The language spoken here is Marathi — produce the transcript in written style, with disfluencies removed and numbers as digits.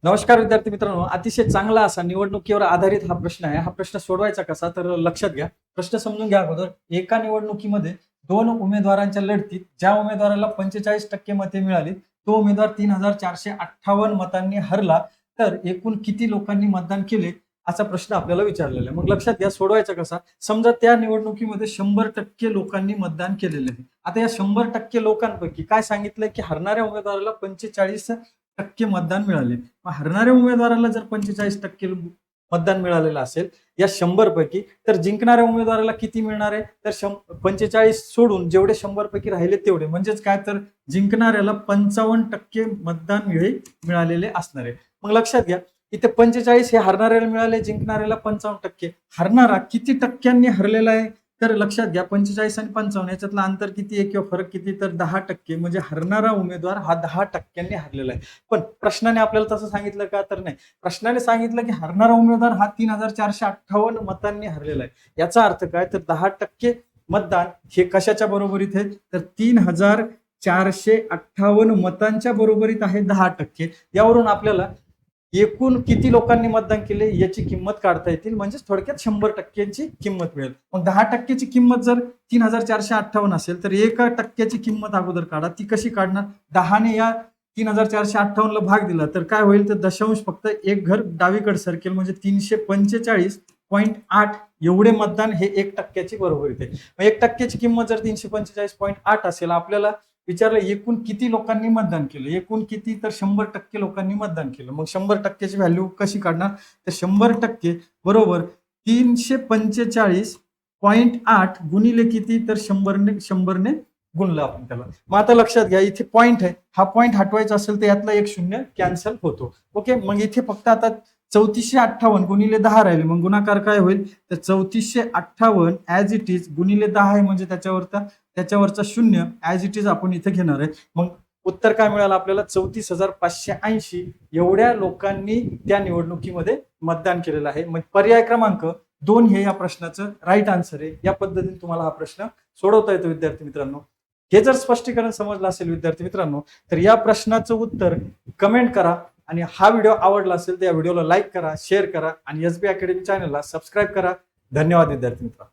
नमस्कार विद्यार्थी मित्रांनो, अतिशय चांगला असा निवडणुकीवर आधारित हा प्रश्न आहे. हा प्रश्न सोडवायचा कसा तर लक्षात घ्या. प्रश्न समजून घ्या अगोदर. एका निवडणुकीमध्ये दोन उमेदवारांच्या लढतीत ज्या उमेदवाराला 45% मते मिळाली, तो उमेदवार 3458 मतांनी हरला. तर एकूण किती लोकांनी मतदान केले असा प्रश्न आपल्याला विचारलेला आहे. मग लक्षात घ्या, सोडवायचा कसा. समजा त्या निवडणुकीमध्ये 100% लोकांनी मतदान केलेलं आहे. आता या 100% लोकांपैकी काय सांगितलंय की हरणाऱ्या उमेदवाराला 45% मतदान मिळाले. मग हरणाऱ्या उमेदवाराला जर 45% मतदान मिळालेलं असेल या 100 पैकी, तर जिंकणाऱ्या उमेदवाराला किती मिळणार आहे? तर 45 सोडून जेवढे 100 पैकी राहिले तेवढे, म्हणजेच काय, तर जिंकणाऱ्याला 55% मतदान मिळालेले असणार आहे. मग लक्षात घ्या, इथे 45 हे हरणाऱ्याला मिळाले, जिंकणाऱ्याला 55%. हरणारा किती टक्क्यांनी हरलेला आहे? तर लक्षात घ्या, 45 आणि 55 याच्यातलं अंतर किती आहे किंवा फरक किती, तर 10%. म्हणजे हरणारा उमेदवार हा 10%नी हरलेला आहे. पण प्रश्नाने आपल्याला तसं सांगितलं का? तर नाही. प्रश्नाने सांगितलं की हरणारा उमेदवार हा 3458 मतांनी हरलेला आहे. याचा अर्थ काय, तर 10% मतदान हे कशाच्या बरोबरीत आहे? तर 3458 मतांच्या बरोबरीत आहे 10%. यावरून आपल्याला एकूण किती लोकांनी मतदान केले याची किंमत काढता येतील, म्हणजे थोडक्यात 100%ची किंमत मिळेल. मग 10%ची किंमत जर 3458 असेल तर 1% किंमत अगोदर काढा. ती कशी काढणार? 10ने या 3458 भाग दिला तर काय होईल, तर दशांश फक्त एक घर डावीकडे सरकेल, म्हणजे 345.8 एवढे मतदान हे 1%ची बरोबरीत आहे. मग 1%ची किंमत जर 345.8 असेल, आपल्याला विचारलं एकूण किती लोकांनी मतदान केलं. एकूण किती, तर 100% लोकांनी मतदान केलं. मग 100%ची व्हॅल्यू कशी काढणार? तर 100% बरोबर 345.8 गुणिले किती, तर 100ने गुणलं आपण त्याला. मग आता लक्षात घ्या, इथे पॉईंट आहे, हा पॉईंट हटवायचा असेल तर यातला एक शून्य कॅन्सल होतो. ओके, मग इथे फक्त आता 3458 गुणिले 10 राहिले. मग गुणाकार काय होईल, तर 3458 ऍज इट इज गुणिले 10 आहे, म्हणजे त्याच्यावरचा शून्य ऍज इट इज आपण इथे घेणार आहे. मग उत्तर काय मिळालं आपल्याला? 34,580 एवढ्या लोकांनी त्या निवडणुकीमध्ये मतदान केलेलं आहे. मग पर्याय क्रमांक 2 हे या प्रश्नाचं राईट आन्सर आहे. या पद्धतीने तुम्हाला हा प्रश्न सोडवता येतो विद्यार्थी मित्रांनो. हे जर स्पष्टीकरण समजलं असेल विद्यार्थी मित्रांनो, तर या प्रश्नाचं उत्तर कमेंट करा. आणि हा व्हिडिओ आवडला असेल तर या व्हिडिओला लाईक करा, शेअर करा आणि SB अकॅडमी चॅनलला सबस्क्राईब करा. धन्यवाद विद्यार्थी मित्रांनो.